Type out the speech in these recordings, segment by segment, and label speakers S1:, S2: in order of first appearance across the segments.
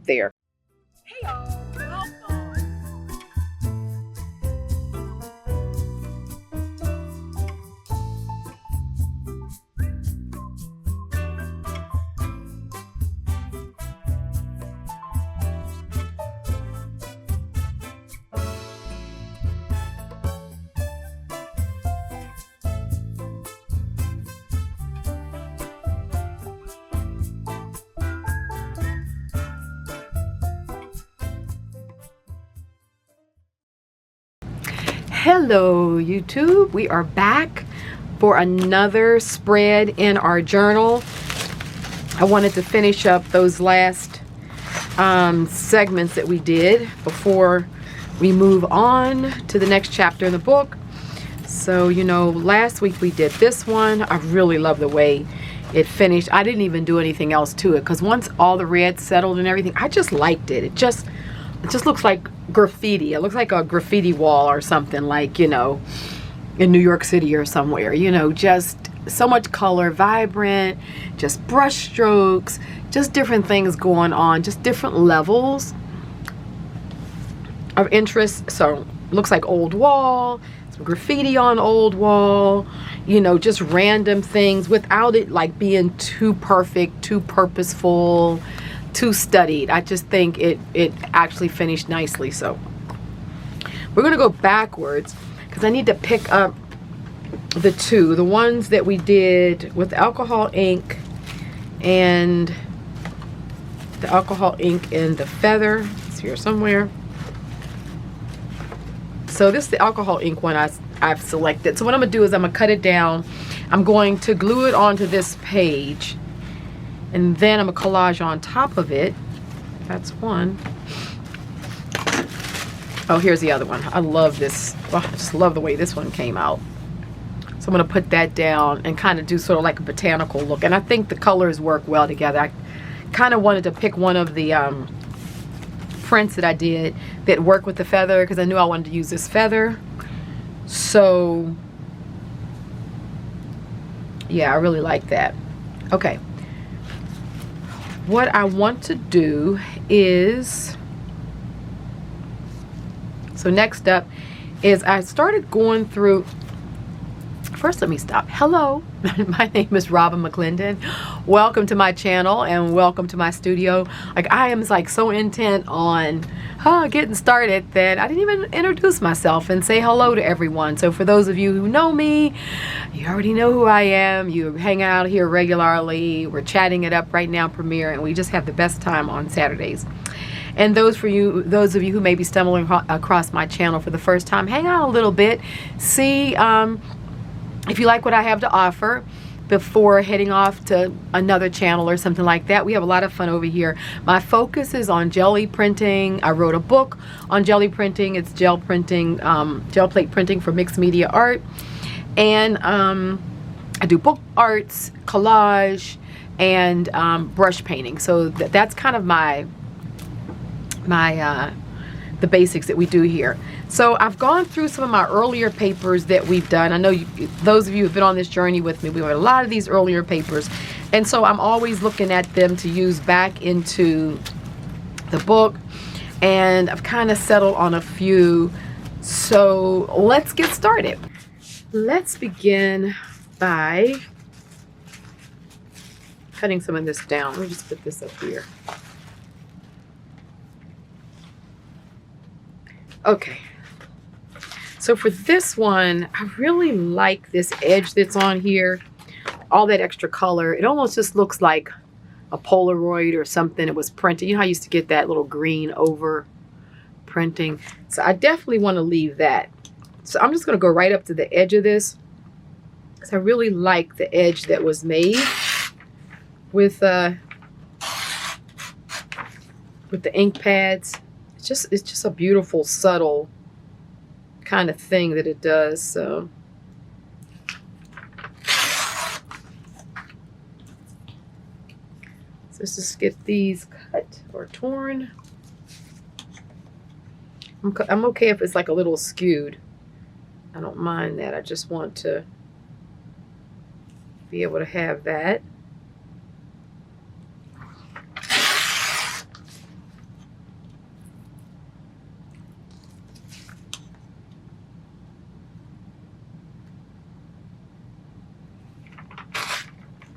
S1: there.
S2: Hey y'all, welcome.
S1: Hello YouTube, we are back for another spread in our journal. I wanted to finish up those last segments that we did before we move on to the next chapter in the book. So, you know, last week we did this one. I really love the way it finished. I didn't even do anything else to it because once all the red settled and everything, I just liked it. It just looks like graffiti. It looks like a graffiti wall or something, like, you know, in New York City or somewhere, you know, just so much color, vibrant, just brush strokes, just different things going on, just different levels of interest. So looks like old wall, some graffiti on old wall, you know, just random things without it like being too perfect, too purposeful, too studied. I just think it actually finished nicely. So we're gonna go backwards because I need to pick up the ones that we did with alcohol ink and the alcohol ink and the feather. It's here somewhere. So this is the alcohol ink one I've selected. So what I'm gonna do is I'm gonna cut it down. I'm going to glue it onto this page, and then I'm gonna collage on top of it. That's one. Oh, here's the other one. I love this. Oh, I just love the way this one came out. So I'm gonna put that down and kind of do sort of like a botanical look. And I think the colors work well together. I kind of wanted to pick one of the prints that I did that work with the feather because I knew I wanted to use this feather. So yeah, I really like that. Okay. What I want to do is, so next up is I started going through, first let me stop. Hello, my name is Robin McClendon. Welcome to my channel and welcome to my studio. Like, I am like so intent on getting started that I didn't even introduce myself and say hello to everyone. So for those of you who know me, you already know who I am. You hang out here regularly. We're chatting it up right now, Premiere, and we just have the best time on Saturdays. And those of you who may be stumbling across my channel for the first time, hang out a little bit, see if you like what I have to offer before heading off to another channel or something like that. We have a lot of fun over here. My focus is on jelly printing. I wrote a book on jelly printing. It's gel printing, gel plate printing for mixed media art. And I do book arts, collage, and brush painting. So that's kind of the basics that we do here. So I've gone through some of my earlier papers that we've done. I know those of you who've been on this journey with me, we have a lot of these earlier papers. And so I'm always looking at them to use back into the book. And I've kind of settled on a few. So let's get started. Let's begin by cutting some of this down. Let me just put this up here. Okay. So for this one, I really like this edge that's on here. All that extra color. It almost just looks like a Polaroid or something. It was printed. You know how I used to get that little green over printing. So I definitely want to leave that. So I'm just going to go right up to the edge of this, because I really like the edge that was made with the ink pads. It's just a beautiful, subtle kind of thing that it does. So let's just get these cut or torn. I'm okay if it's like a little skewed. I don't mind that. I just want to be able to have that.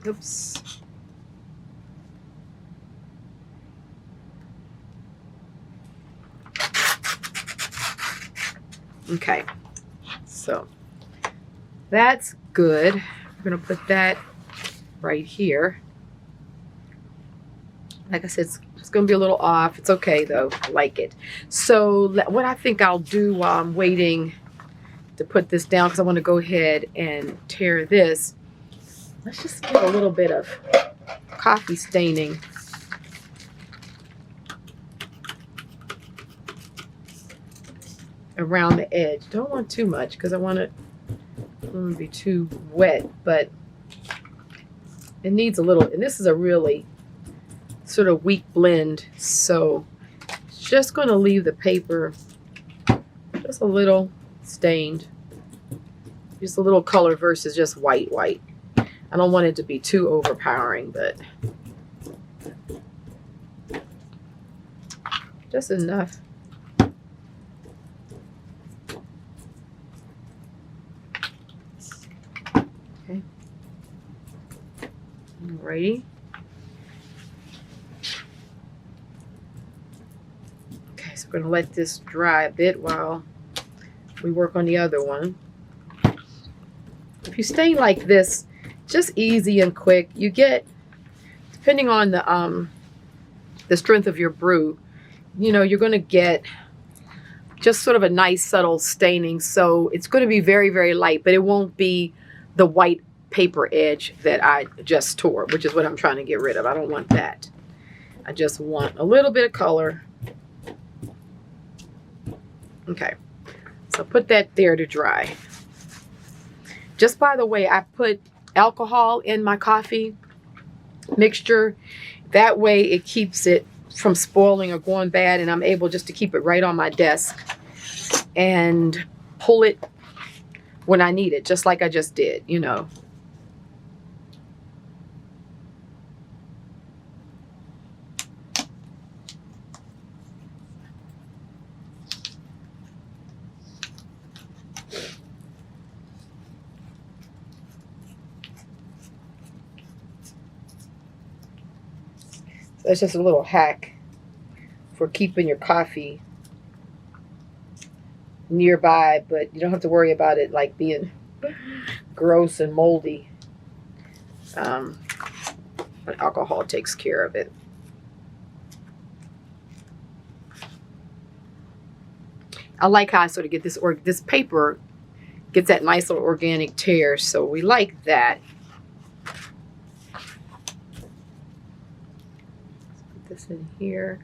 S1: Oops. Okay, so that's good. We're gonna put that right here. Like I said, it's gonna be a little off. It's okay though, I like it. So what I think I'll do while I'm waiting to put this down, because I want to go ahead and tear this, let's just get a little bit of coffee staining around the edge. Don't want too much because I want it to be too wet, but it needs a little, and this is a really sort of weak blend, so it's just going to leave the paper just a little stained, just a little color versus just white. I don't want it to be too overpowering, but just enough. Okay. Alrighty. Okay, so we're going to let this dry a bit while we work on the other one. If you stain like this, just easy and quick, you get, depending on the strength of your brew, you know, you're going to get just sort of a nice subtle staining. So it's going to be very, very light, but it won't be the white paper edge that I just tore, which is what I'm trying to get rid of. I don't want that. I just want a little bit of color. Okay, so put that there to dry. Just by the way, I put alcohol in my coffee mixture. That way it keeps it from spoiling or going bad, and I'm able just to keep it right on my desk and pull it when I need it, just like I just did, you know. So that's just a little hack for keeping your coffee nearby, but you don't have to worry about it like being gross and moldy. But alcohol takes care of it. I like how I sort of get this paper gets that nice little organic tear, so we like that. This in here.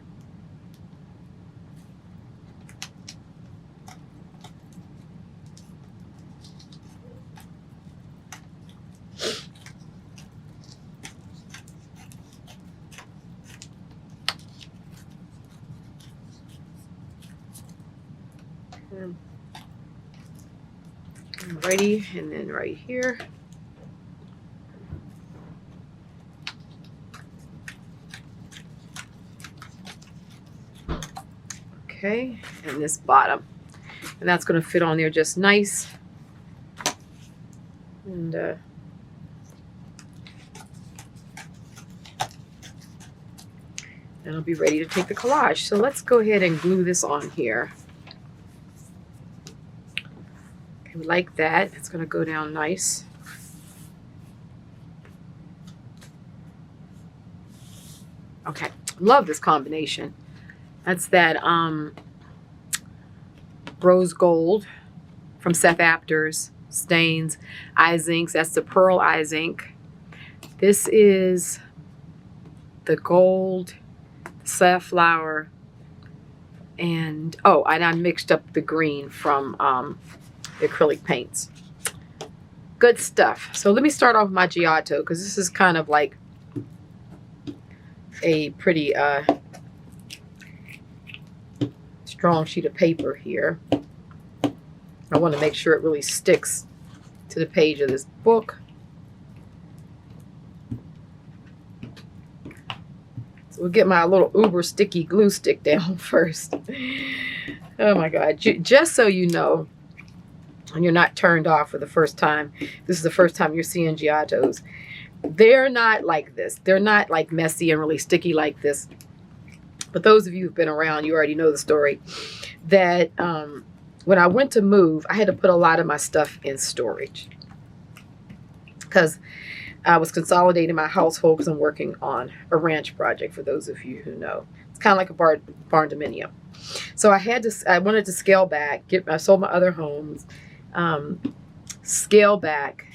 S1: Alrighty, and then right here. Okay, and this bottom, and that's going to fit on there just nice. And I'll be ready to take the collage. So let's go ahead and glue this on here. Okay, we like that. It's going to go down nice. Okay, love this combination. That's that rose gold from Seth Apter's stains, 𝐈𝐍𝐼𝐍𝐃. That's the pearl 𝐈𝐍𝐼𝐍𝐃. This is the gold safflower, and oh, and I mixed up the green from the acrylic paints. Good stuff. So let me start off with my Giotto, because this is kind of like a pretty strong sheet of paper here. I want to make sure it really sticks to the page of this book. So we'll get my little uber sticky glue stick down first. Oh my God. Just so you know, and you're not turned off for the first time, this is the first time you're seeing Giottos. They're not like this. They're not like messy and really sticky like this. But those of you who've been around, you already know the story that when I went to move, I had to put a lot of my stuff in storage because I was consolidating my household because I'm working on a ranch project, for those of you who know. It's kind of like a barn dominium. So I wanted to scale back, I sold my other homes, scale back.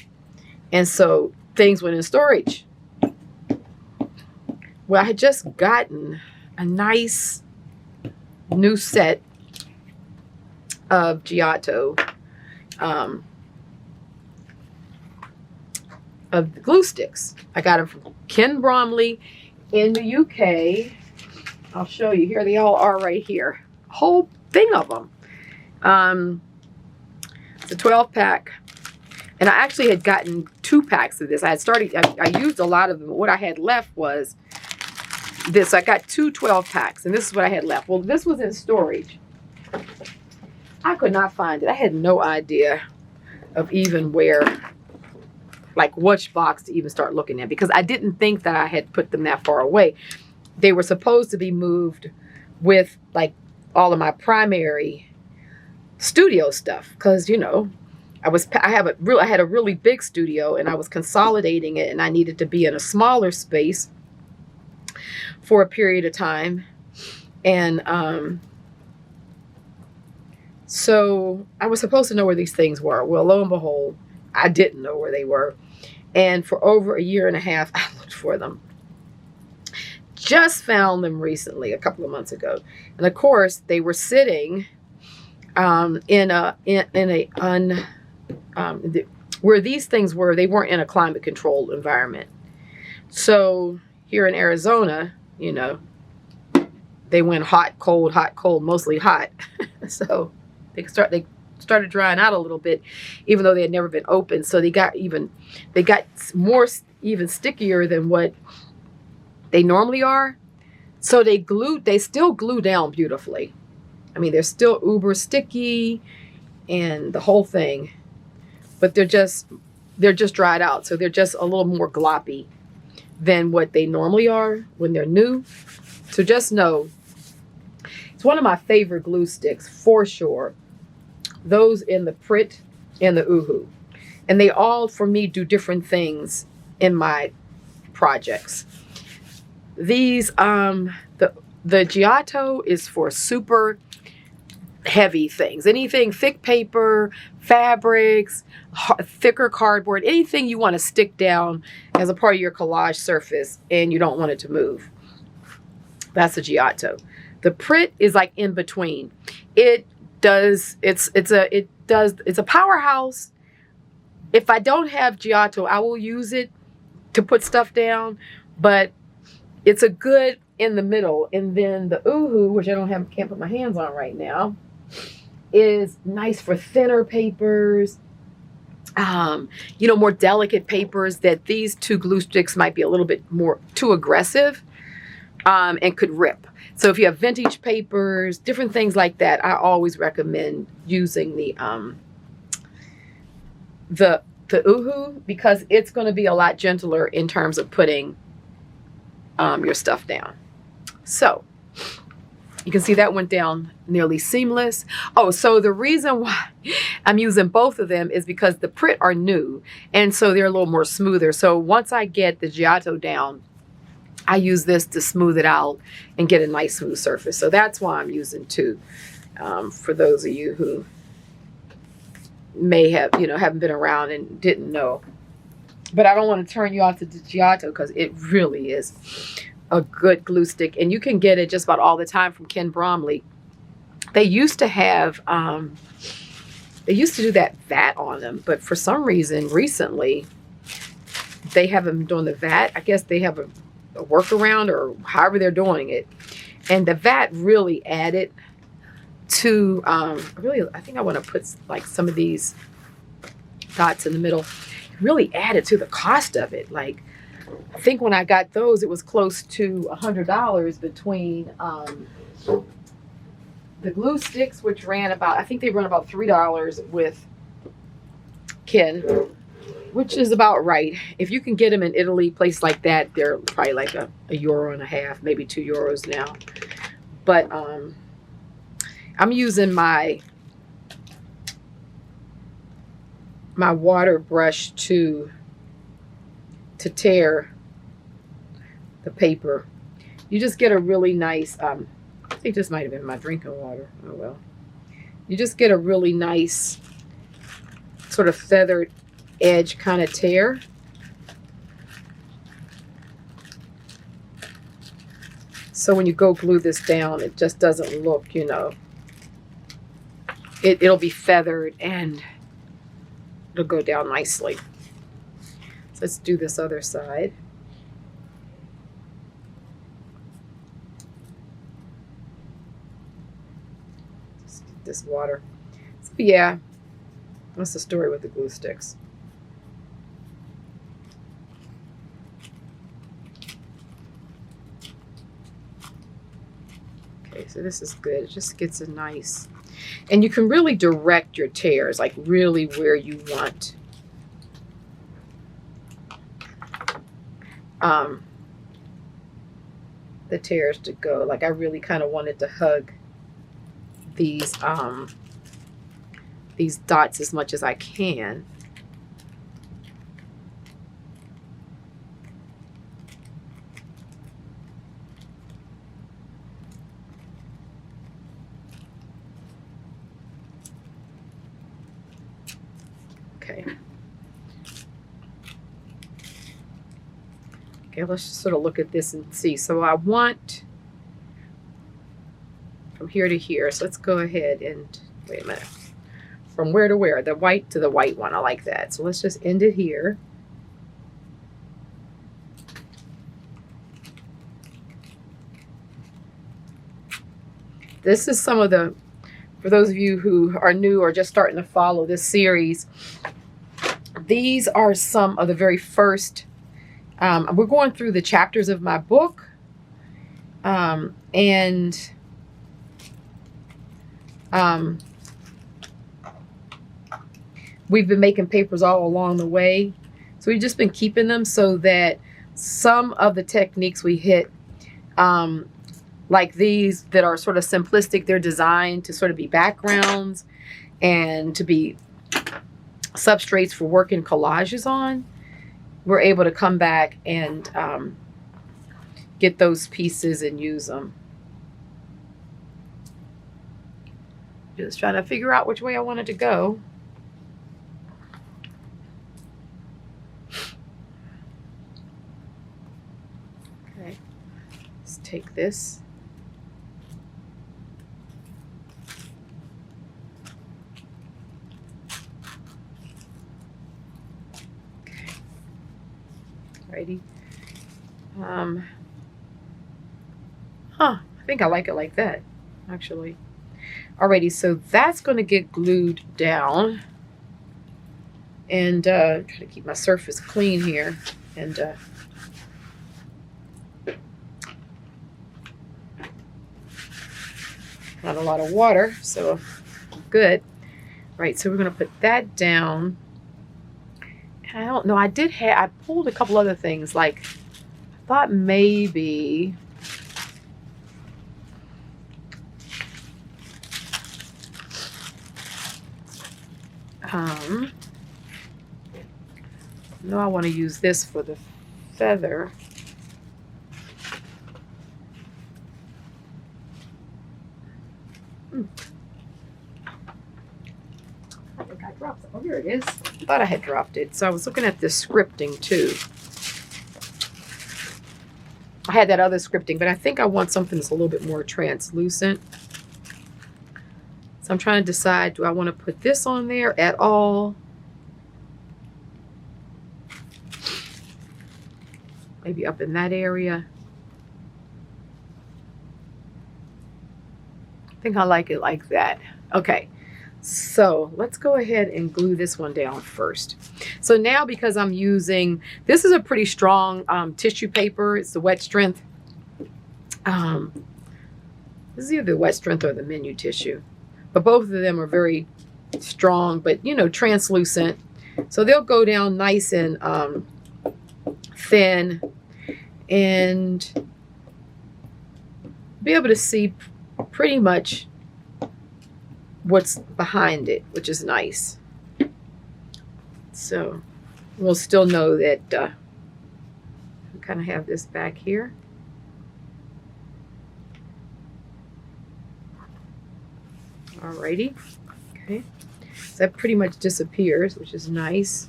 S1: And so things went in storage. Well, I had just gotten a nice new set of Giotto of glue sticks. I got them from Ken Bromley in the UK. I'll show you. Here they all are right here. A whole thing of them. It's a 12-pack. And I actually had gotten 2 packs of this. I used a lot of them. What I had left was this. I got 2 12-packs, and this is what I had left. Well, this was in storage. I could not find it. I had no idea of even where, like which box to even start looking at, because I didn't think that I had put them that far away. They were supposed to be moved with like all of my primary studio stuff, because you know I had a really big studio and I was consolidating it, and I needed to be in a smaller space for a period of time. And so I was supposed to know where these things were. Well, lo and behold, I didn't know where they were. And for over 1.5 years, I looked for them. Just found them recently, a couple of months ago. And of course, they were sitting where these things were, they weren't in a climate controlled environment. So here in Arizona, you know, they went hot, cold, mostly hot. So they started drying out a little bit, even though they had never been opened. So they got more stickier than what they normally are. So they still glue down beautifully. I mean, they're still uber sticky and the whole thing, but they're just dried out. So they're just a little more gloppy than what they normally are when they're new. So just know, it's one of my favorite glue sticks for sure. Those in the Prit and the 𝐶𝐻𝐻. And they all, for me, do different things in my projects. These, the Giotto is for super heavy things. Anything, thick paper, fabrics, thicker cardboard, anything you want to stick down as a part of your collage surface and you don't want it to move. That's a Giotto. The Prit is like in between. It's a powerhouse. If I don't have Giotto, I will use it to put stuff down, but it's a good in the middle. And then the 𝐶𝐻𝐻, which I can't put my hands on right now, is nice for thinner papers, you know, more delicate papers that these 2 glue sticks might be a little bit more too aggressive and could rip. So if you have vintage papers, different things like that, I always recommend using the 𝐶𝐻𝐻, because it's going to be a lot gentler in terms of putting your stuff down. So you can see that went down nearly seamless. Oh, so the reason why I'm using both of them is because the Prit are new, and so they're a little more smoother. So once I get the Giotto down, I use this to smooth it out and get a nice smooth surface. So that's why I'm using 2, for those of you who may have, you know, haven't been around and didn't know. But I don't want to turn you off to the Giotto, because it really is a good glue stick, and you can get it just about all the time from Ken Bromley. They used to have, they used to do that VAT on them, but for some reason recently they haven't been doing the VAT. I guess they have a workaround or however they're doing it, and the VAT really added to, I think I want to put like some of these dots in the middle. Really added to the cost of it. Like, I think when I got those, it was close to $100 between the glue sticks, which ran about, I think they run about $3 with Ken, which is about right. If you can get them in Italy, place like that, they're probably like a €1.50, maybe €2 now. But I'm using my water brush to tear the paper. You just get a really nice, I think this might have been my drinking water. Oh well. You just get a really nice sort of feathered edge kind of tear. So when you go glue this down, it just doesn't look, you know, it'll be feathered and it'll go down nicely. So let's do this other side. Just get this water. So yeah, what's the story with the glue sticks? Okay, so this is good. It just gets a nice, and you can really direct your tears, like really where you want the tears to go. Like I really kind of wanted to hug these dots as much as I can. Okay. Okay, let's just sort of look at this and see. So I want from here to here. So let's go ahead and, wait a minute. From where to where? The white to the white one. I like that. So let's just end it here. This is some of the, for those of you who are new or just starting to follow this series, these are some of the very first, we're going through the chapters of my book, we've been making papers all along the way. So we've just been keeping them so that some of the techniques we hit, like these that are sort of simplistic, they're designed to sort of be backgrounds and to be substrates for working collages on. We're able to come back and get those pieces and use them. Just trying to figure out which way I wanted to go. Okay, let's take this. Alrighty. I think I like it like that, actually. Alrighty, so that's going to get glued down. And try to keep my surface clean here. And not a lot of water, so good. Right, so we're going to put that down. I don't know. I pulled a couple other things. Like, I thought maybe no, I want to use this for the feather. I think I dropped it. Oh, here it is. I thought I had dropped it. So I was looking at this scripting too. I had that other scripting, but I think I want something that's a little bit more translucent. So I'm trying to decide, do I want to put this on there at all? Maybe up in that area. I think I like it like that. Okay. So let's go ahead and glue this one down first. So now, because I'm using, this is a pretty strong tissue paper. It's the wet strength. This is either the wet strength or the menu tissue. But both of them are very strong, but, you know, translucent. So they'll go down nice and thin, and be able to see pretty much what's behind it, which is nice. So we'll still know that we kind of have this back here. Alrighty, okay. So that pretty much disappears, which is nice.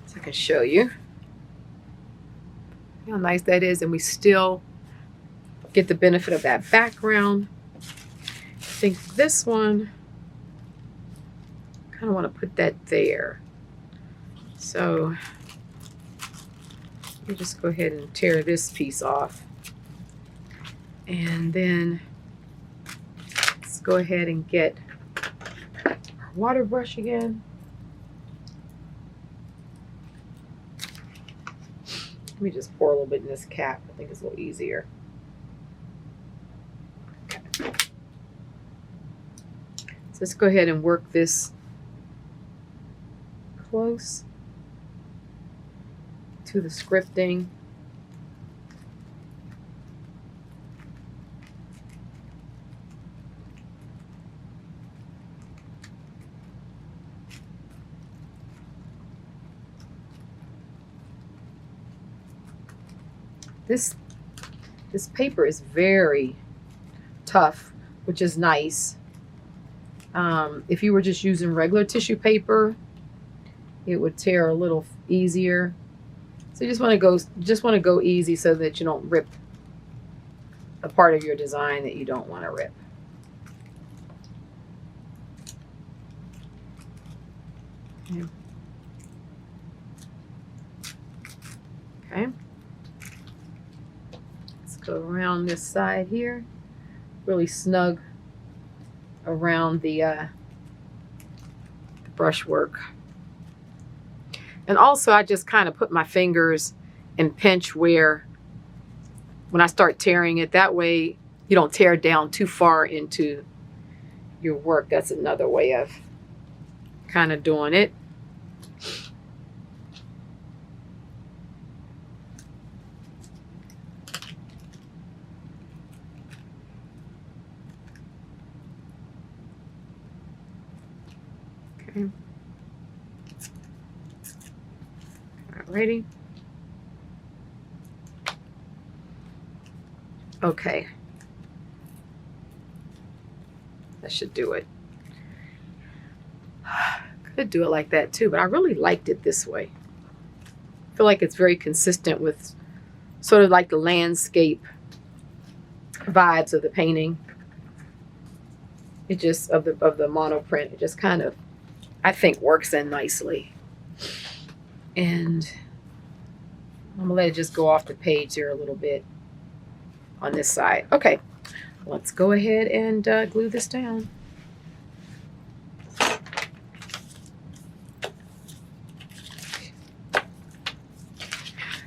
S1: So I can show you how nice that is, and we still get the benefit of that background. I think this one, I kind of want to put that there. So you just go ahead and tear this piece off. And then let's go ahead and get our water brush again. Let me just pour a little bit in this cap. I think it's a little easier. Okay. So let's go ahead and work this close to the scripting. This paper is very tough, which is nice. If you were just using regular tissue paper, it would tear a little easier. So you just want to go easy so that you don't rip a part of your design that you don't want to rip. Okay. Okay. Let's go around this side here, really snug around the brushwork. And also I just kind of put my fingers and pinch where, when I start tearing it, that way you don't tear down too far into your work. That's another way of kind of doing it. Okay. Alrighty. Okay. That should do it. Could do it like that too, but I really liked it this way. I feel like it's very consistent with sort of like the landscape vibes of the painting. It just, of the monoprint, it just kind of, I think, works in nicely. And I'm gonna let it just go off the page here a little bit on this side. Okay, let's go ahead and glue this down.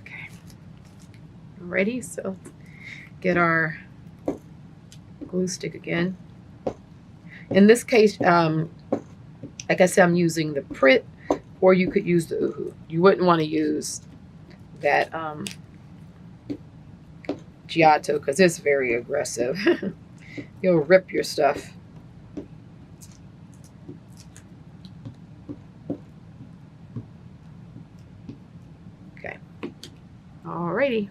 S1: Okay, ready? So get our glue stick again. In this case, like I said, I'm using the Pritt, or you could use the 𝐈𝐍𝐼𝐍𝐈𝐍𝐿. You wouldn't want to use that Giotto, because it's very aggressive. You'll rip your stuff. Okay. Alrighty.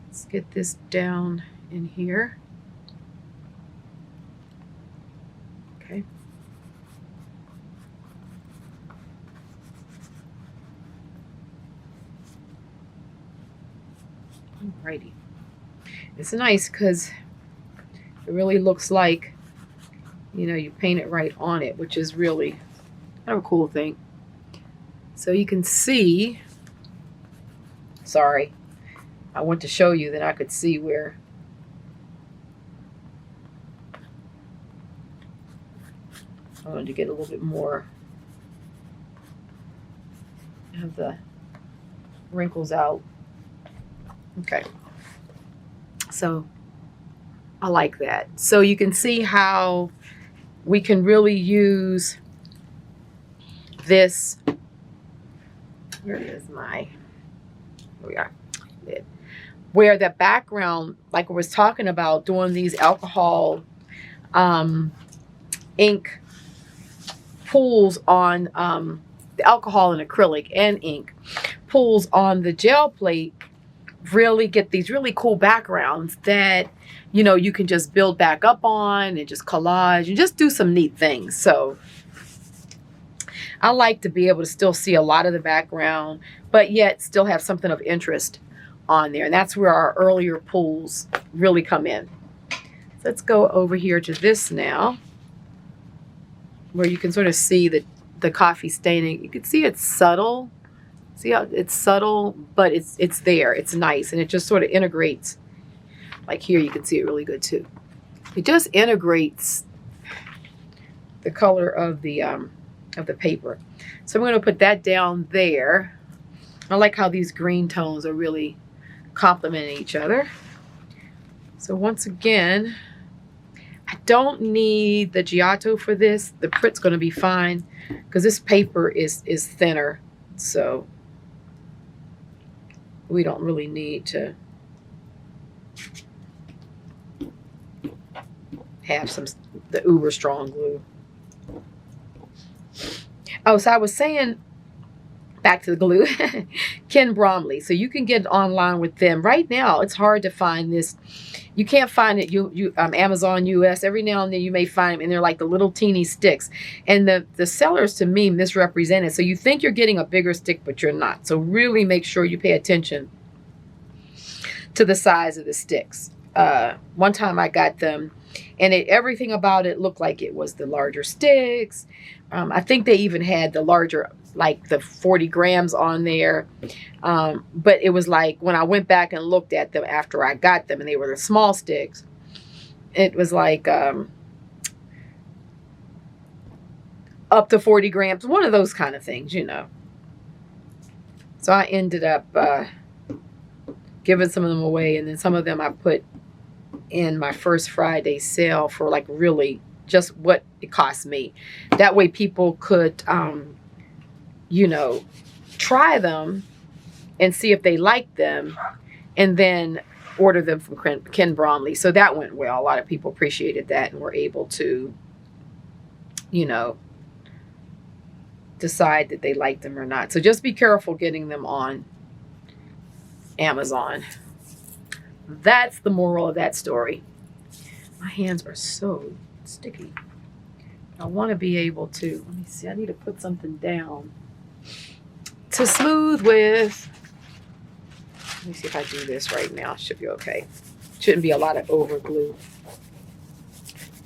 S1: Let's get this down in here. Okay. Alrighty. It's nice because it really looks like, you know, you paint it right on it, which is really kind of a cool thing. So you can see, sorry, I want to show you that I could see where I wanted to get a little bit more of the wrinkles out. Okay, so I like that. So you can see how we can really use this. Where is my, here we are. Where the background, like I was talking about, doing these alcohol ink pulls on the alcohol and acrylic and ink pulls on the gel plate, really get these really cool backgrounds that, you know, you can just build back up on and just collage and just do some neat things. So I like to be able to still see a lot of the background, but yet still have something of interest on there. And that's where our earlier pulls really come in. So let's go over here to this now, where you can sort of see the coffee staining. You can see it's subtle. See how it's subtle, but it's there. It's nice, and it just sort of integrates. Like here, you can see it really good too. It just integrates the color of the paper. So I'm going to put that down there. I like how these green tones are really complementing each other. So once again, I don't need the Giotto for this. The Prit's going to be fine because this paper is thinner, so we don't really need to have the uber strong glue. Oh, so I was saying, back to the glue, Ken Bromley. So you can get online with them. Right now, it's hard to find this. You can't find it Amazon US. Every now and then you may find them, and they're like the little teeny sticks. And the sellers, to me, misrepresent it. So you think you're getting a bigger stick, but you're not. So really make sure you pay attention to the size of the sticks. One time I got them, and everything about it looked like it was the larger sticks. I think they even had the larger, like the 40 grams on there. But it was like when I went back and looked at them after I got them, and they were the small sticks, it was like up to 40 grams, one of those kind of things, you know. So I ended up giving some of them away, and then some of them I put in my first Friday sale for like really just what it cost me. That way people could, you know, try them and see if they like them, and then order them from Ken Bromley. So that went well. A lot of people appreciated that and were able to, you know, decide that they liked them or not. So just be careful getting them on Amazon. That's the moral of that story. My hands are so sticky. I want to be able to, let me see, I need to put something down to smooth with. Let me see if I do this right now. Should be okay. Shouldn't be a lot of over glue.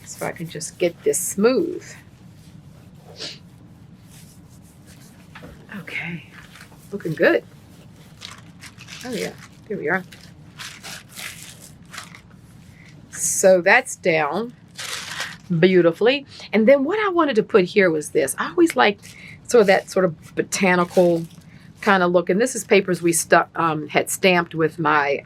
S1: So I can just get this smooth. Okay, looking good. Oh yeah, there we are. So that's down beautifully. And then what I wanted to put here was this. I always liked that sort of botanical kind of look. And this is papers we had stamped with my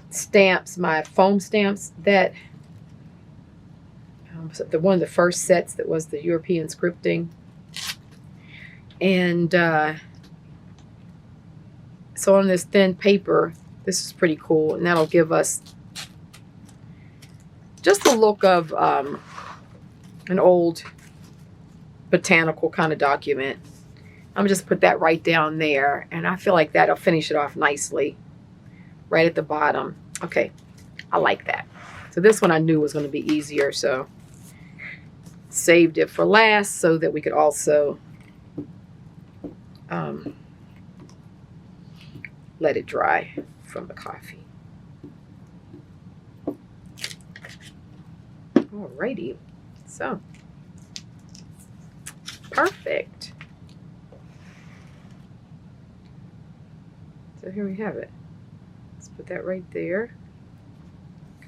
S1: stamps, my foam stamps that one of the first sets that was the European scripting. And so on this thin paper, this is pretty cool, and that'll give us just the look of an old botanical kind of document. I'm just put that right down there, and I feel like that'll finish it off nicely right at the bottom. Okay, I like that. So this one I knew was going to be easier, so saved it for last so that we could also let it dry from the coffee. Alrighty, so perfect. So here we have it. Let's put that right there,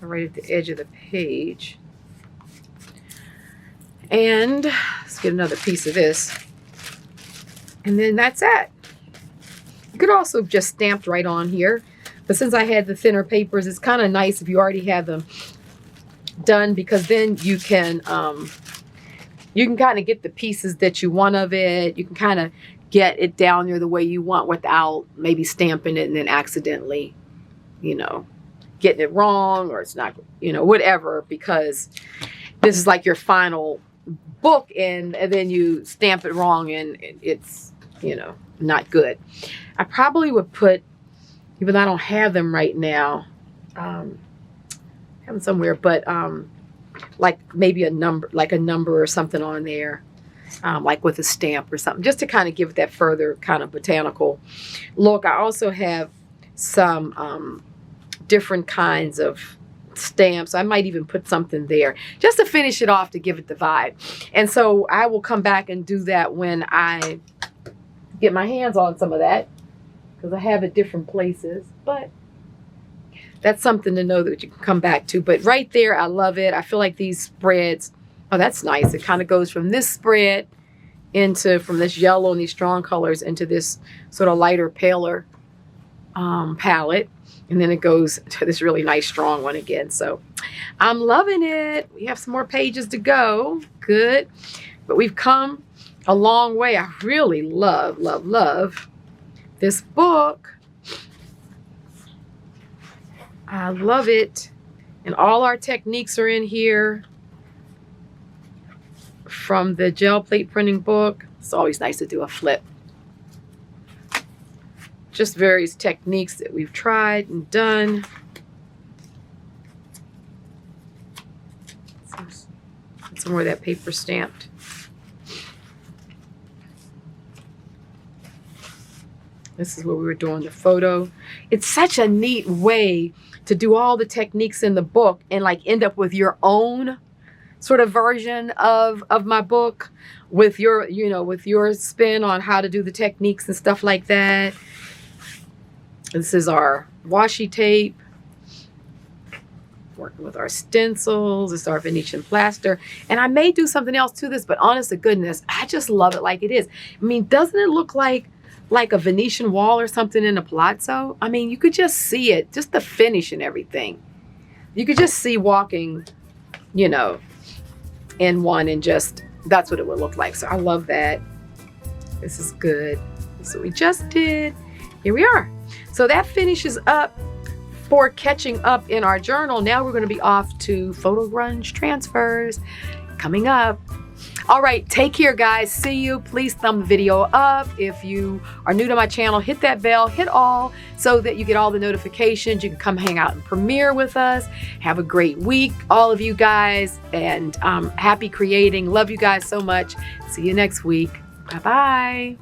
S1: right at the edge of the page. And let's get another piece of this. And then that's it. You could also just stamped right on here. But since I had the thinner papers, it's kind of nice if you already have them done, because then you can kind of get the pieces that you want of it. You can kind of get it down there the way you want without maybe stamping it and then accidentally, you know, getting it wrong, or it's not, you know, whatever, because this is like your final book, and then you stamp it wrong and it's, you know, not good. I probably would put, even though I don't have them right now, have them somewhere, but like maybe a number or something on there, like with a stamp or something, just to kind of give it that further kind of botanical look. I also have some different kinds of stamps. I might even put something there just to finish it off, to give it the vibe. And so I will come back and do that when I get my hands on some of that, because I have it different places. But that's something to know that you can come back to. But right there, I love it. I feel like these spreads, oh, that's nice. It kind of goes from this spread from this yellow and these strong colors into this sort of lighter, paler palette. And then it goes to this really nice, strong one again. So I'm loving it. We have some more pages to go. Good. But we've come a long way. I really love, love, love this book. I love it. And all our techniques are in here from the gel plate printing book. It's always nice to do a flip. Just various techniques that we've tried and done. Some more of that paper stamped. This is where we were doing the photo. It's such a neat way to do all the techniques in the book and like end up with your own sort of version of my book, with your, you know, with your spin on how to do the techniques and stuff like that. This is our washi tape. Working with our stencils. This is our Venetian plaster. And I may do something else to this, but honest to goodness, I just love it like it is. I mean, doesn't it look like a Venetian wall or something in a palazzo? I mean, you could just see it, just the finish and everything. You could just see walking, you know, in one, and just, that's what it would look like. So I love that. This is good. This is what we just did. Here we are. So that finishes up for catching up in our journal. Now we're going to be off to photo grunge transfers coming up. All right, take care, guys. See you. Please thumb the video up. If you are new to my channel, hit that bell, hit all, so that you get all the notifications. You can come hang out and premiere with us. Have a great week, all of you guys, and happy creating. Love you guys so much. See you next week. Bye-bye.